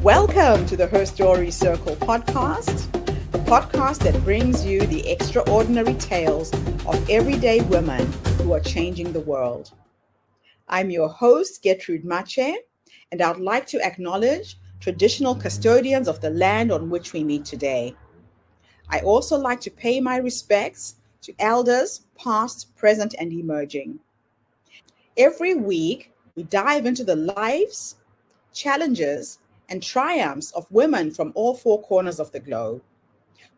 Welcome to the HerStory Circle podcast, the podcast that brings you the extraordinary tales of everyday women who are changing the world. I'm your host, Gertrude Mache, and I'd like to acknowledge traditional custodians of the land on which we meet today. I also like to pay my respects to elders, past, present, and emerging. Every week, we dive into the lives, challenges, and triumphs of women from all four corners of the globe.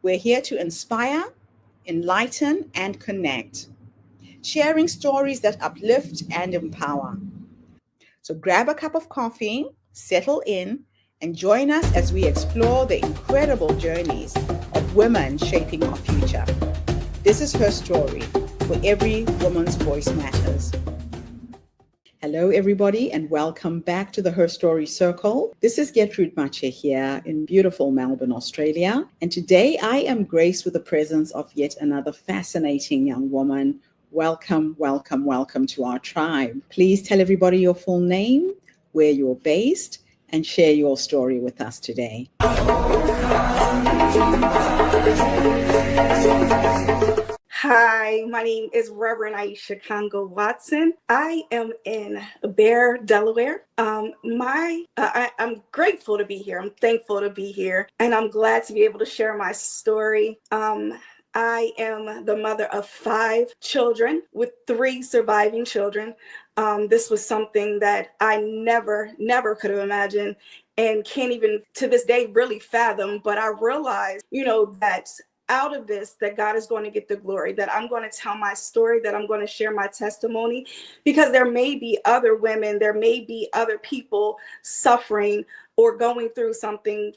We're here to inspire, enlighten, and connect, sharing stories that uplift and empower. So grab a cup of coffee, settle in, and join us as we explore the incredible journeys of women shaping our future. This is Her Story, where every woman's voice matters. Hello, everybody, and welcome back to the HerStory Circle. This is Gertrude Mache here in beautiful Melbourne, Australia. And today I am graced with the presence of yet another fascinating young woman. Welcome, welcome, welcome to our tribe. Please tell everybody your full name, where you're based, and share your story with us today. Hi, my name is Reverend Iesha Congo Watson. I am in Delaware. I'm grateful to be here. I'm thankful to be here, and I'm glad to be able to share my story. I am the mother of 5 children with 3 surviving children. This was something that I never could have imagined and can't even to this day really fathom. But I realized, that out of this, that God is going to get the glory, that I'm going to tell my story, that I'm going to share my testimony, because there may be other women, there may be other people suffering or going through something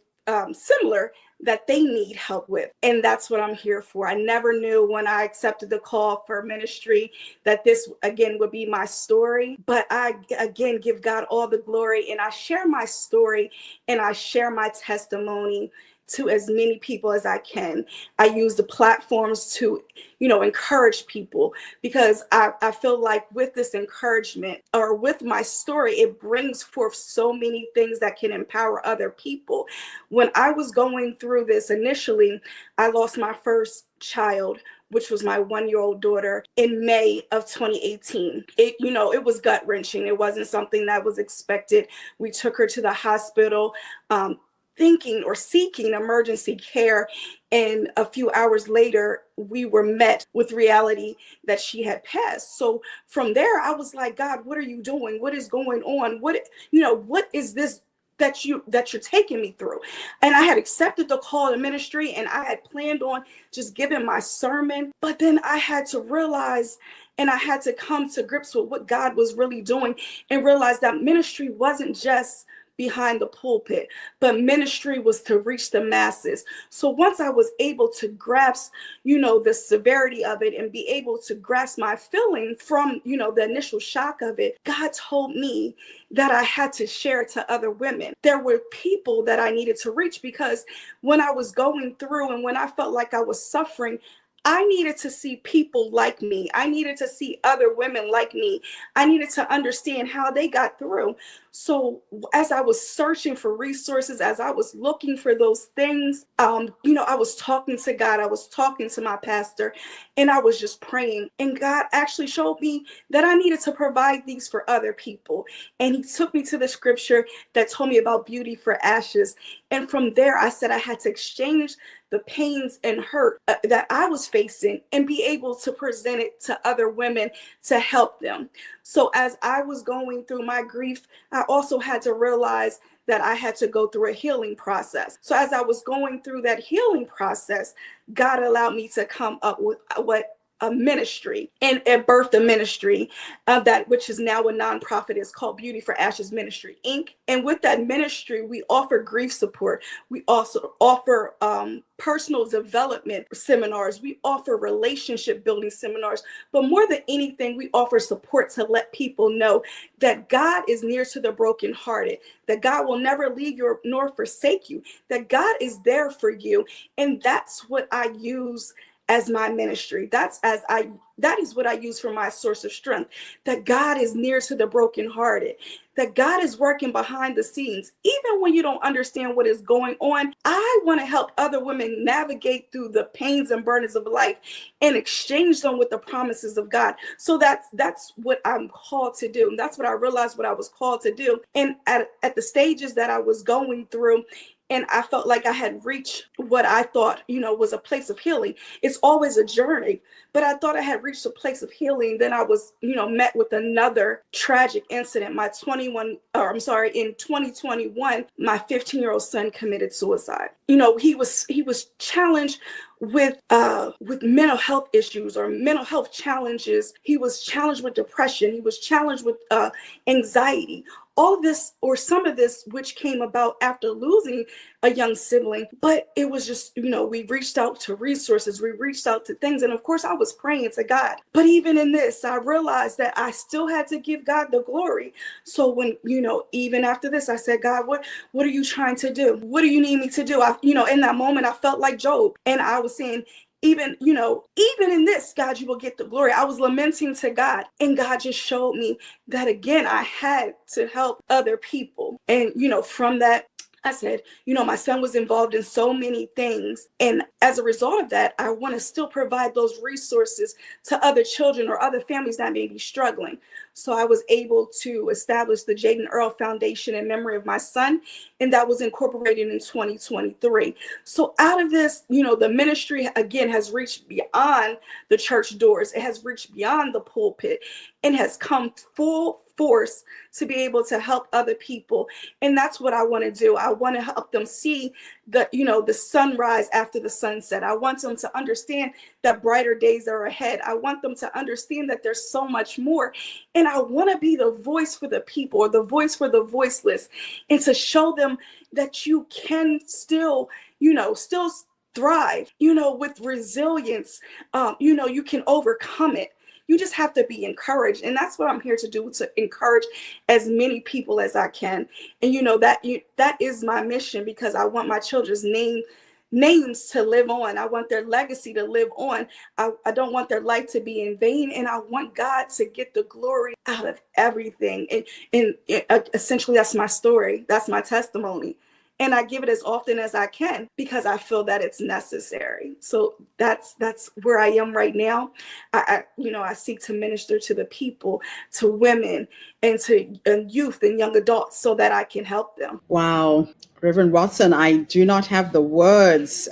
similar that they need help with. And that's what I'm here for. I never knew when I accepted the call for ministry that this again would be my story. But I again give God all the glory, and I share my story and I share my testimony to as many people as I can. I use the platforms to, encourage people, because I feel like with this encouragement or with my story, it brings forth so many things that can empower other people. When I was going through this initially, I lost my first child, which was my 1-year-old daughter, in May of 2018. It was gut-wrenching. It wasn't something that was expected. We took her to the hospital, thinking or seeking emergency care. And a few hours later, we were met with reality that she had passed. So from there, I was like, God, what are you doing? What is going on? What is this that you're taking me through? And I had accepted the call to ministry, and I had planned on just giving my sermon. But then I had to realize, and I had to come to grips with what God was really doing, and realize that ministry wasn't just behind the pulpit, but ministry was to reach the masses. So once I was able to grasp, the severity of it and be able to grasp my feelings from, the initial shock of it, God told me that I had to share it to other women. There were people that I needed to reach, because when I was going through and when I felt like I was suffering, I needed to see people like me. I needed to see other women like me. I needed to understand how they got through. So as I was searching for resources, as I was looking for those things, I was talking to God. I was talking to my pastor, and I was just praying. And God actually showed me that I needed to provide these for other people. And he took me to the scripture that told me about beauty for ashes. And from there, I said I had to exchange the pains and hurt that I was facing and be able to present it to other women to help them. So as I was going through my grief, I also had to realize that I had to go through a healing process. So as I was going through that healing process, God allowed me to come up with a ministry and birthed a ministry of that, which is now a nonprofit. Is called Beauty for Ashes Ministry, Inc. And with that ministry, we offer grief support. We also offer personal development seminars. We offer relationship building seminars. But more than anything, we offer support to let people know that God is near to the brokenhearted, that God will never leave you nor forsake you, that God is there for you. And that's what I use as my ministry. That is what I use for my source of strength, that God is near to the brokenhearted, that God is working behind the scenes. Even when you don't understand what is going on, I want to help other women navigate through the pains and burdens of life and exchange them with the promises of God. So that's what I'm called to do. And that's what I realized what I was called to do. And at the stages that I was going through, and I felt like I had reached what I thought, was a place of healing. It's always a journey, but I thought I had reached a place of healing. Then I was, met with another tragic incident. In 2021, my 15-year-old son committed suicide. He was challenged with mental health issues or mental health challenges. He was challenged with depression. He was challenged with anxiety. All of this, or some of this, which came about after losing a young sibling. But it was just, we reached out to resources, we reached out to things. And of course, I was praying to God. But even in this, I realized that I still had to give God the glory. So when, even after this, I said, God, what are you trying to do? What do you need me to do? In that moment, I felt like Job. And I was saying, even in this, God, you will get the glory. I was lamenting to God, and God just showed me that again, I had to help other people. And, from that, I said, my son was involved in so many things. And as a result of that, I want to still provide those resources to other children or other families that may be struggling. So I was able to establish the Jaden Earl Foundation in memory of my son. And that was incorporated in 2023. So out of this, the ministry, again, has reached beyond the church doors. It has reached beyond the pulpit and has come full force to be able to help other people. And that's what I want to do. I want to help them see the sunrise after the sunset. I want them to understand that brighter days are ahead. I want them to understand that there's so much more. And I want to be the voice for the people, or the voice for the voiceless, and to show them that you can still thrive, with resilience. You can overcome it. You just have to be encouraged. And that's what I'm here to do, to encourage as many people as I can. And that is my mission, because I want my children's names to live on. I want their legacy to live on. I don't want their life to be in vain. And I want God to get the glory out of everything. And essentially, that's my story. That's my testimony. And I give it as often as I can, because I feel that it's necessary. So that's where I am right now. I seek to minister to the people, to women, and to youth and young adults, so that I can help them. Wow. Reverend Watson, I do not have the words.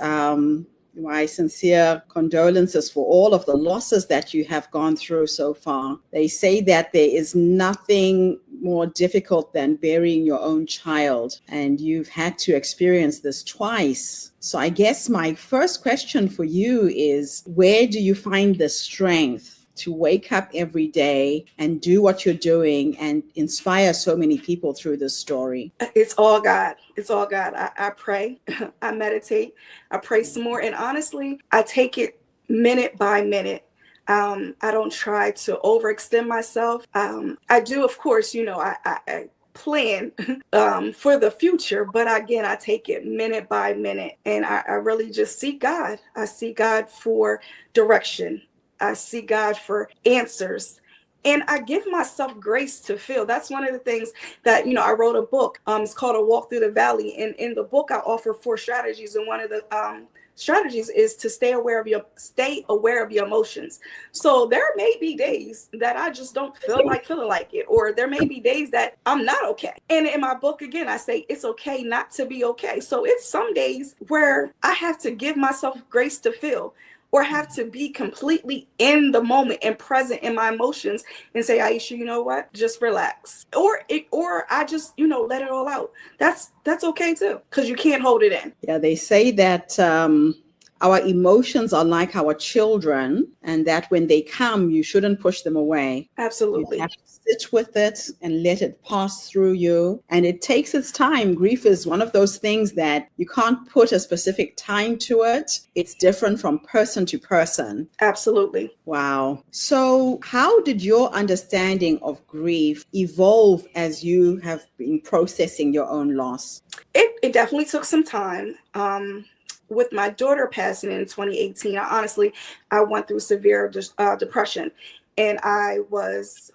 My sincere condolences for all of the losses that you have gone through so far. They say that there is nothing more difficult than burying your own child, and you've had to experience this twice. So I guess my first question for you is, where do you find the strength to wake up every day and do what you're doing and inspire so many people through this story? It's all God. It's all God. I pray, I meditate, I pray some more. And honestly, I take it minute by minute. I don't try to overextend myself. I do, of course, I plan for the future, but again, I take it minute by minute. And I really just seek God. I seek God for direction. I see God for answers. And I give myself grace to feel. That's one of the things that, I wrote a book. It's called A Walk Through the Valley. And in the book, I offer 4 strategies. And one of the strategies is to stay aware of your emotions. So there may be days that I just don't feel like feeling like it, or there may be days that I'm not okay. And in my book, again, I say it's okay not to be okay. So it's some days where I have to give myself grace to feel, or have to be completely in the moment and present in my emotions and say, Iesha, you know what? Just relax. Or I just, let it all out. That's okay too, because you can't hold it in. Yeah, they say that our emotions are like our children, and that when they come, you shouldn't push them away. Absolutely. You have to sit with it and let it pass through you. And it takes its time. Grief is one of those things that you can't put a specific time to it. It's different from person to person. Absolutely. Wow. So how did your understanding of grief evolve as you have been processing your own loss? It definitely took some time. With my daughter passing in 2018, I went through severe depression, and I was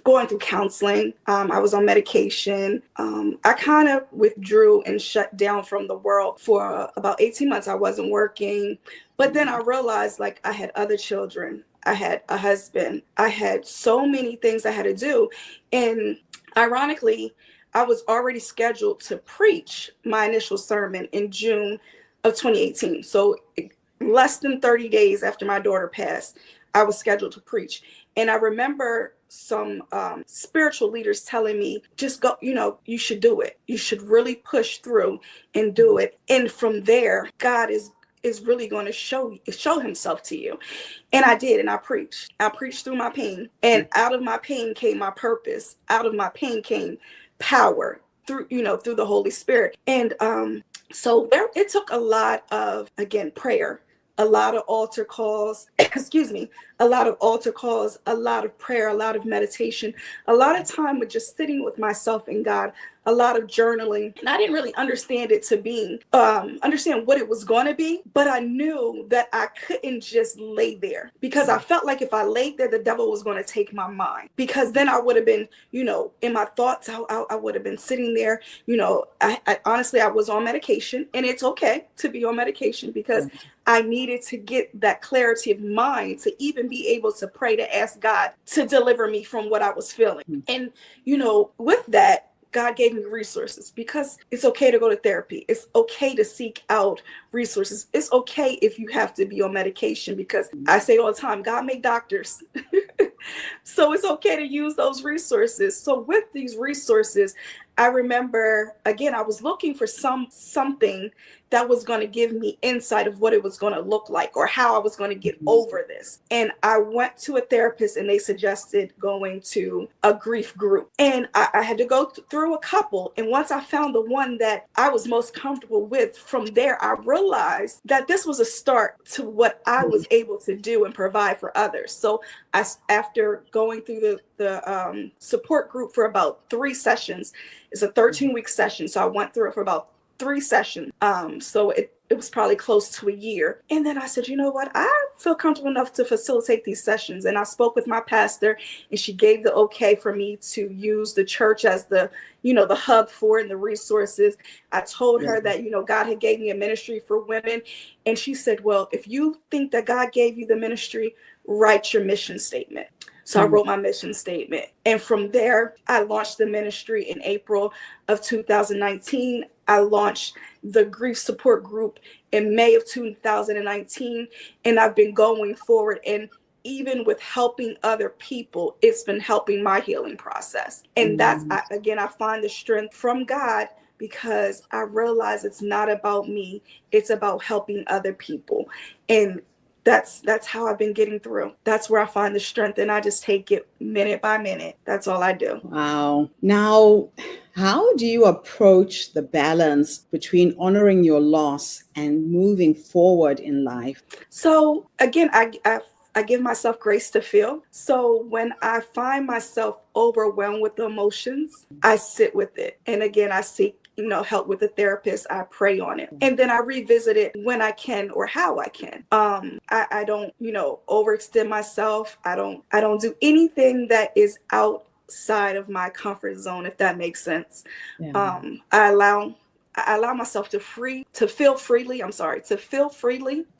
going through counseling. I was on medication. I kind of withdrew and shut down from the world for about 18 months. I wasn't working. But then I realized, like, I had other children. I had a husband. I had so many things I had to do. And ironically, I was already scheduled to preach my initial sermon in June of 2018. So less than 30 days after my daughter passed, I was scheduled to preach. And I remember some spiritual leaders telling me, just go, you should do it. You should really push through and do it. And from there, God is really going to show himself to you. And I did. And I preached through my pain, and out of my pain came my purpose. Out of my pain came power through the Holy Spirit. And so it took a lot of, again, prayer, a lot of altar calls, a lot of altar calls, a lot of prayer, a lot of meditation, a lot of time with just sitting with myself and God, a lot of journaling. And I didn't really understand it to be, understand what it was going to be, but I knew that I couldn't just lay there, because I felt like if I laid there, the devil was going to take my mind, because then I would have been, in my thoughts, I would have been sitting there, I honestly, I was on medication, and it's okay to be on medication, because I needed to get that clarity of mind to even be able to pray, to ask God to deliver me from what I was feeling. And, with that, God gave me resources, because it's okay to go to therapy. It's okay to seek out resources. It's okay if you have to be on medication, because I say all the time, God made doctors. So it's okay to use those resources. So with these resources, I remember, again, I was looking for something that was going to give me insight of what it was going to look like, or how I was going to get over this. And I went to a therapist, and they suggested going to a grief group. And I had to go through a couple. And once I found the one that I was most comfortable with, from there, I realized that this was a start to what I was able to do and provide for others. So after going through the support group for about 3 sessions, it's a 13-week session. So I went through it for about 3 sessions. So it was probably close to a year. And then I said, you know what? I feel comfortable enough to facilitate these sessions. And I spoke with my pastor, and she gave the okay for me to use the church as the hub for and the resources. I told her that, God had gave me a ministry for women. And she said, well, if you think that God gave you the ministry, write your mission statement. So I wrote my mission statement. And from there, I launched the ministry in April of 2019. I launched the grief support group in May of 2019. And I've been going forward. And even with helping other people, it's been helping my healing process. And that's, I find the strength from God, because I realize it's not about me. It's about helping other people. And that's how I've been getting through. That's where I find the strength, and I just take it minute by minute. That's all I do. Wow. Now, how do you approach the balance between honoring your loss and moving forward in life? So again, I give myself grace to feel. So when I find myself overwhelmed with the emotions, I sit with it. And again, I seek help with a therapist. I pray on it. And then I revisit it when I can, or how I can. I don't, overextend myself. I don't do anything that is outside of my comfort zone, if that makes sense. Yeah. I allow myself to feel freely,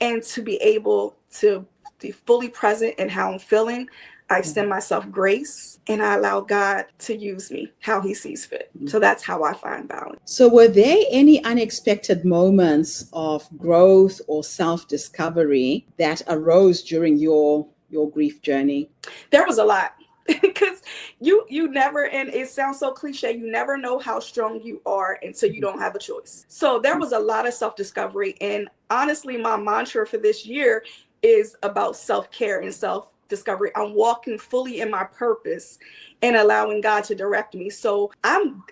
and to be able to be fully present in how I'm feeling. I extend myself grace, and I allow God to use me how he sees fit. So that's how I find balance. So were there any unexpected moments of growth or self-discovery that arose during your grief journey? There was a lot. Because you never, and it sounds so cliche, you never know how strong you are until you don't have a choice. So there was a lot of self-discovery. And honestly, my mantra for this year is about self-care and self-discovery. I'm walking fully in my purpose and allowing God to direct me. So I'm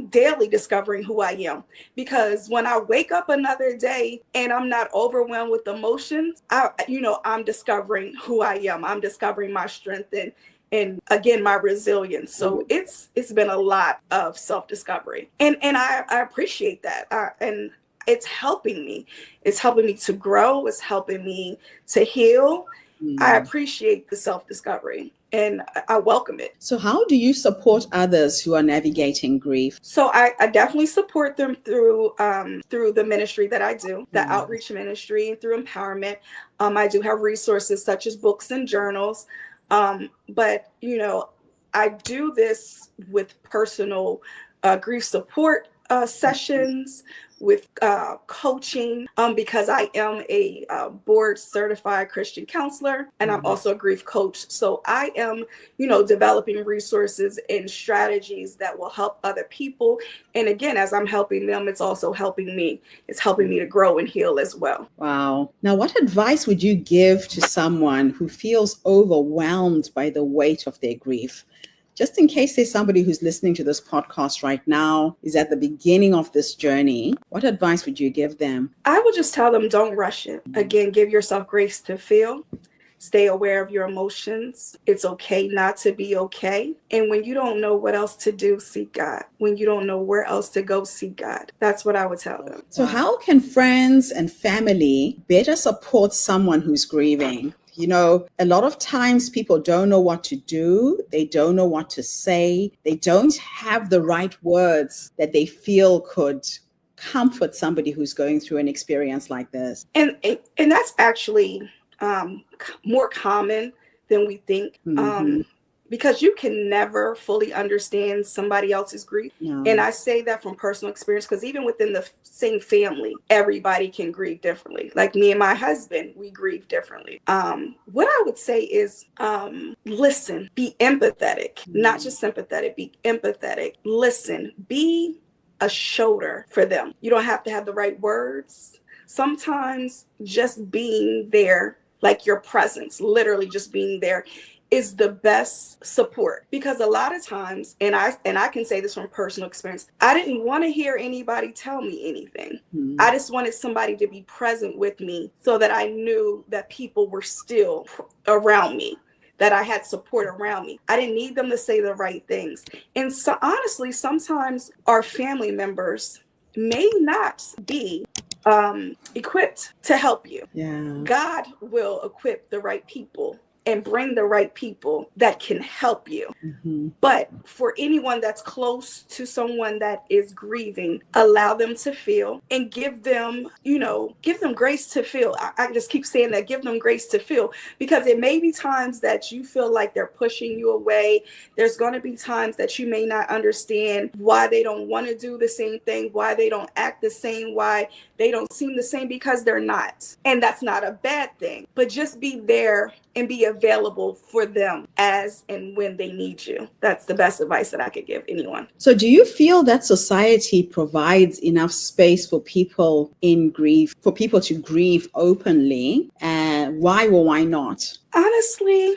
daily discovering who I am, because when I wake up another day and I'm not overwhelmed with emotions, I'm discovering who I am. I'm discovering my strength and again, my resilience. So it's been a lot of self-discovery, and I appreciate that. And it's helping me. It's helping me to grow. It's helping me to heal. I appreciate the self-discovery. and I welcome it. So how do you support others who are navigating grief? So I definitely support them through the ministry that I do, the Mm. outreach ministry, and through empowerment. I do have resources such as books and journals, but I do this with personal grief support sessions, with coaching, because I am a board certified Christian counselor, and I'm also a grief coach. So I am, developing resources and strategies that will help other people. And again, as I'm helping them, it's also helping me. It's helping me to grow and heal as well. Wow. Now, what advice would you give to someone who feels overwhelmed by the weight of their grief? Just in case there's somebody who's listening to this podcast right now, is at the beginning of this journey, what advice would you give them? I would just tell them, don't rush it. Again, give yourself grace to feel. Stay aware of your emotions. It's okay not to be okay. And when you don't know what else to do, seek God. When you don't know where else to go, seek God. That's what I would tell them. So how can friends and family better support someone who's grieving? A lot of times people don't know what to do. They don't know what to say. They don't have the right words that they feel could comfort somebody who's going through an experience like this. And that's actually more common than we think. Because you can never fully understand somebody else's grief. No. And I say that from personal experience, because even within the same family, everybody can grieve differently. Like me and my husband, we grieve differently. What I would say is listen, be empathetic, not just sympathetic, be empathetic. Listen, be a shoulder for them. You don't have to have the right words. Sometimes just being there, like your presence, literally just being there, is the best support. Because a lot of times, and I can say this from personal experience, I didn't want to hear anybody tell me anything. I just wanted somebody to be present with me so that I knew that people were still around me, that I had support around me. I didn't need them to say the right things. And so honestly, sometimes our family members may not be equipped to help you. Yeah. God will equip the right people and bring the right people that can help you. But for anyone that's close to someone that is grieving, allow them to feel and give them grace to feel. I just keep saying that, give them grace to feel, because it may be times that you feel like they're pushing you away. There's going to be times that you may not understand why they don't want to do the same thing, why they don't act the same, why they don't seem the same, because they're not. And that's not a bad thing, but just be there and be available for them as and when they need you. That's the best advice that I could give anyone. So do you feel that society provides enough space for people in grief, for people to grieve openly? And why or why not? Honestly,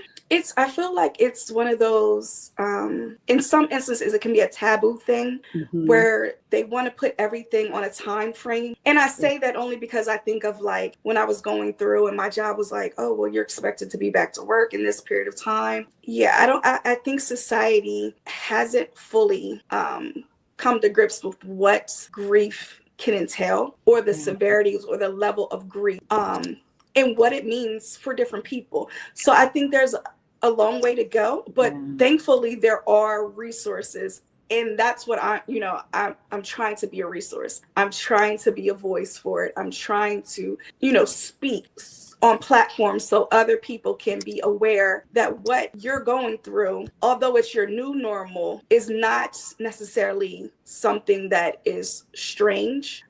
I feel like it's one of those, in some instances, it can be a taboo thing where they want to put everything on a time frame. And I say that only because I think of like when I was going through and my job was like, oh, well, you're expected to be back to work in this period of time. Yeah, I think society hasn't fully come to grips with what grief can entail, or the severities or the level of grief, and what it means for different people. So I think there's a long way to go, but thankfully there are resources. And that's what I'm trying to be a resource. I'm trying to be a voice for it. I'm trying to, speak on platforms so other people can be aware that what you're going through, although it's your new normal, is not necessarily something that is strange.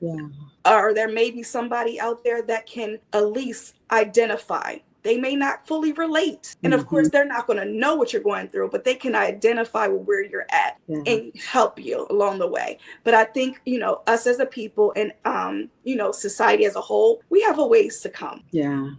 Or there may be somebody out there that can at least identify. They may not fully relate. And of course, they're not going to know what you're going through, but they can identify where you're at and help you along the way. But I think, us as a people and, society as a whole, we have a ways to come. Yeah.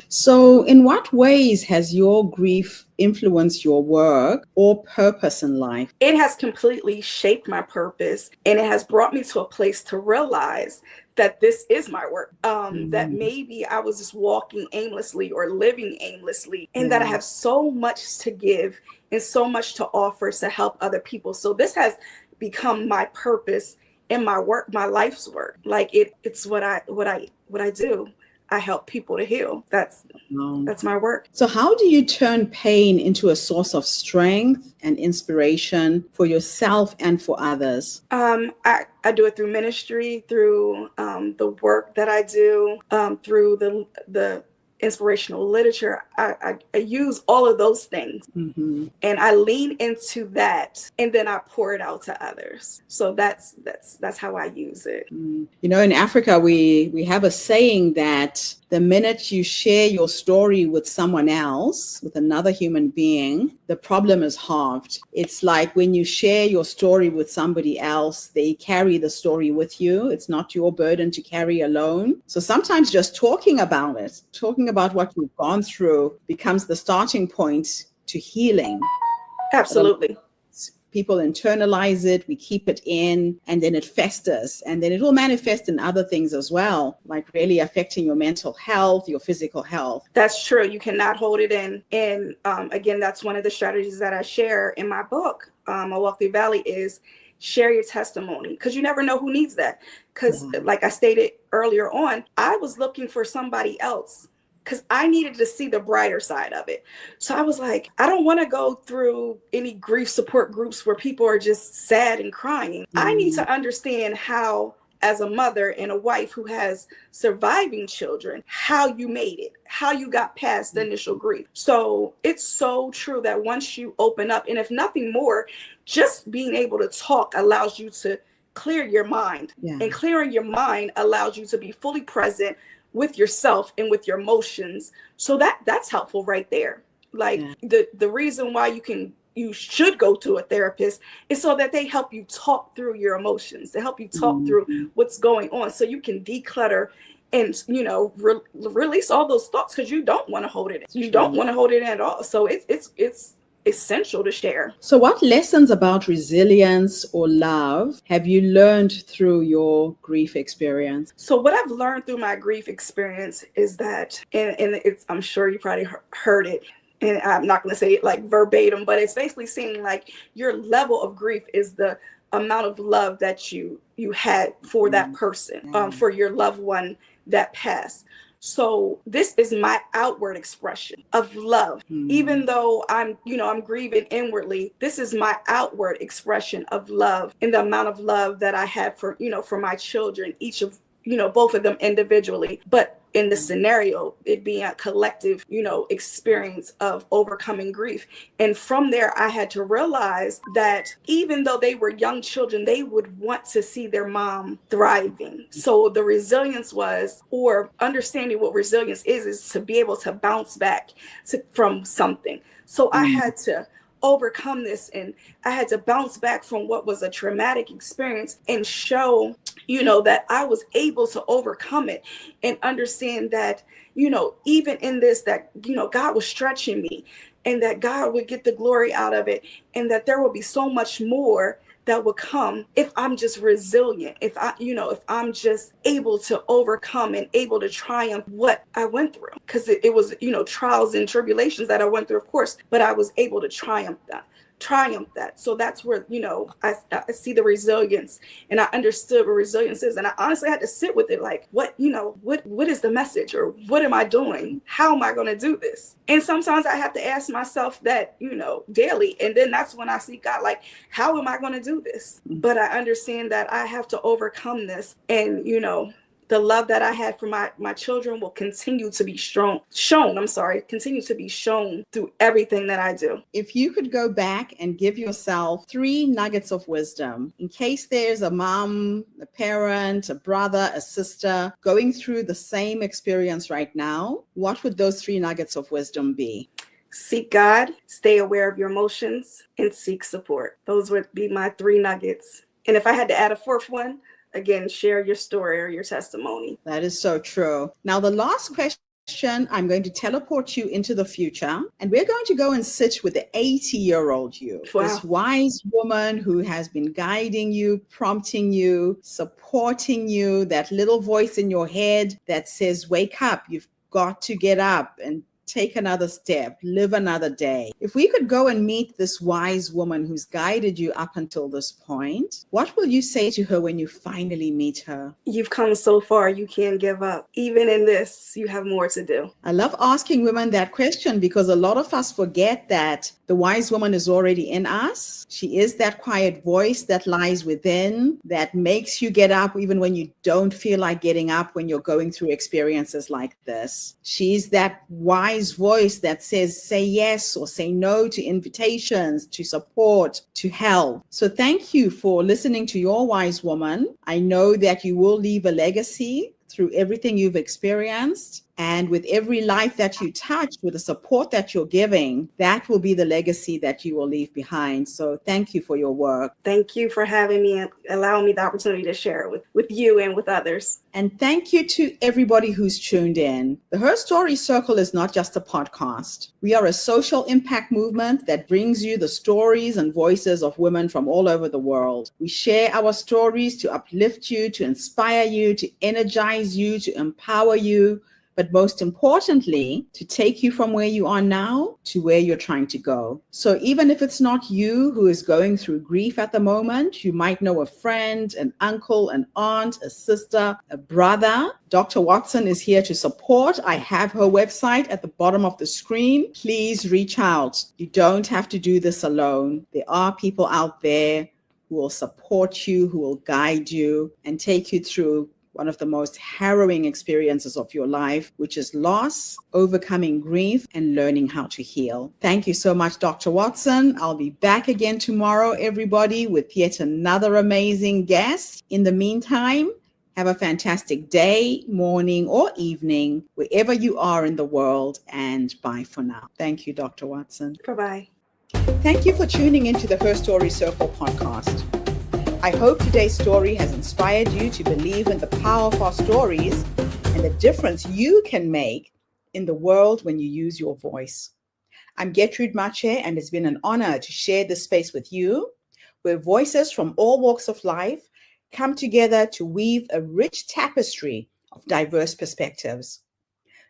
So in what ways has your grief influenced your work or purpose in life? It has completely shaped my purpose, and it has brought me to a place to realize that this is my work, that maybe I was just walking aimlessly or living aimlessly, and that I have so much to give and so much to offer to help other people. So this has become my purpose in my work, my life's work. Like it's what I do. I help people to heal. That's my work. So how do you turn pain into a source of strength and inspiration for yourself and for others? I do it through ministry, through the work that I do, through the inspirational literature. I use all of those things, and I lean into that, and then I pour it out to others. So that's how I use it. You know, in Africa, we have a saying that the minute you share your story with someone else, with another human being, the problem is halved. It's like when you share your story with somebody else, they carry the story with you. It's not your burden to carry alone. So sometimes just talking about it, talking about what you've gone through, becomes the starting point to healing. Absolutely. People internalize it, we keep it in, and then it festers, and then it will manifest in other things as well, like really affecting your mental health, your physical health. That's true. You cannot hold it in. And again, that's one of the strategies that I share in my book, A Walk Through Valley, is share your testimony, because you never know who needs that. Because like I stated earlier on, I was looking for somebody else, because I needed to see the brighter side of it. So I was like, I don't want to go through any grief support groups where people are just sad and crying. I need to understand how, as a mother and a wife who has surviving children, how you made it, how you got past the initial grief. So it's so true that once you open up, and if nothing more, just being able to talk allows you to clear your mind. And clearing your mind allows you to be fully present with yourself and with your emotions. So that's helpful right there. Like the reason why you should go to a therapist is so that they help you talk through your emotions. They help you talk through what's going on, so you can declutter and, you know, release all those thoughts, because you don't want to hold it in. You don't want to hold it in at all. So it's essential to share. So what lessons about resilience or love have you learned through your grief experience? So what I've learned through my grief experience is that, and it's, I'm sure you probably heard it, and I'm not going to say it like verbatim, but it's basically saying like your level of grief is the amount of love that you had for that person, for your loved one that passed. So this is my outward expression of love. Even though I'm grieving inwardly, this is my outward expression of love, and the amount of love that I have for my children, each of, both of them individually, but in the scenario, it being a collective, experience of overcoming grief. And from there, I had to realize that even though they were young children, they would want to see their mom thriving. So the resilience was, or understanding what resilience is to be able to bounce back from something. So I had to overcome this, and I had to bounce back from what was a traumatic experience and show, that I was able to overcome it, and understand that, even in this, that, God was stretching me, and that God would get the glory out of it, and that there will be so much more that would come if I'm just resilient, if I'm just able to overcome and able to triumph what I went through. Because it was, trials and tribulations that I went through, of course, but I was able to triumph that. So that's where, I see the resilience, and I understood what resilience is. And I honestly had to sit with it, like, what is the message, or what am I doing? How am I going to do this? And sometimes I have to ask myself that, daily. And then that's when I see God, like, how am I going to do this? But I understand that I have to overcome this, and, the love that I had for my children will continue to be continue to be shown through everything that I do. If you could go back and give yourself 3 nuggets of wisdom, in case there's a mom, a parent, a brother, a sister going through the same experience right now, what would those 3 nuggets of wisdom be? Seek God, stay aware of your emotions, and seek support. Those would be my 3 nuggets. And if I had to add a 4th one, again, share your story or your testimony. That is so true. Now, the last question, I'm going to teleport you into the future, and we're going to go and sit with the 80-year-old you. Wow. This wise woman who has been guiding you, prompting you, supporting you, that little voice in your head that says, wake up, you've got to get up and take another step, live another day. If we could go and meet this wise woman who's guided you up until this point, what will you say to her when you finally meet her? You've come so far, you can't give up. Even in this, you have more to do. I love asking women that question because a lot of us forget that the wise woman is already in us. She is that quiet voice that lies within, that makes you get up even when you don't feel like getting up when you're going through experiences like this. She's that wise voice that says, say yes or say no to invitations, to support, to help. So thank you for listening to your wise woman. I know that you will leave a legacy through everything you've experienced. And with every life that you touch, with the support that you're giving, that will be the legacy that you will leave behind. So thank you for your work. Thank you for having me and allowing me the opportunity to share it with you and with others. And thank you to everybody who's tuned in. The Her Story Circle is not just a podcast. We are a social impact movement that brings you the stories and voices of women from all over the world. We share our stories to uplift you, to inspire you, to energize you, to empower you, but most importantly, to take you from where you are now to where you're trying to go. So even if it's not you who is going through grief at the moment, you might know a friend, an uncle, an aunt, a sister, a brother. Dr. Watson is here to support. I have her website at the bottom of the screen. Please reach out. You don't have to do this alone. There are people out there who will support you, who will guide you and take you through one of the most harrowing experiences of your life, which is loss, overcoming grief, and learning how to heal. Thank you so much, Dr. Watson. I'll be back again tomorrow, everybody, with yet another amazing guest. In the meantime, have a fantastic day, morning, or evening, wherever you are in the world, and bye for now. Thank you, Dr. Watson. Bye-bye. Thank you for tuning into the Her Story Circle podcast. I hope today's story has inspired you to believe in the power of our stories and the difference you can make in the world when you use your voice. I'm Gertrude Mache, and it's been an honor to share this space with you, where voices from all walks of life come together to weave a rich tapestry of diverse perspectives.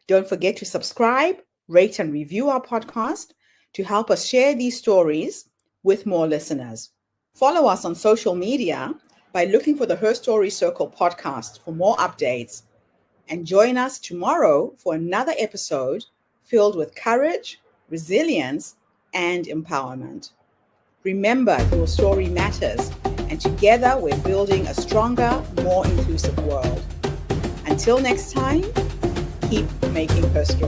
Don't forget to subscribe, rate, and review our podcast to help us share these stories with more listeners. Follow us on social media by looking for the Her Story Circle podcast for more updates. And join us tomorrow for another episode filled with courage, resilience, and empowerment. Remember, your story matters, and together we're building a stronger, more inclusive world. Until next time, keep making her story.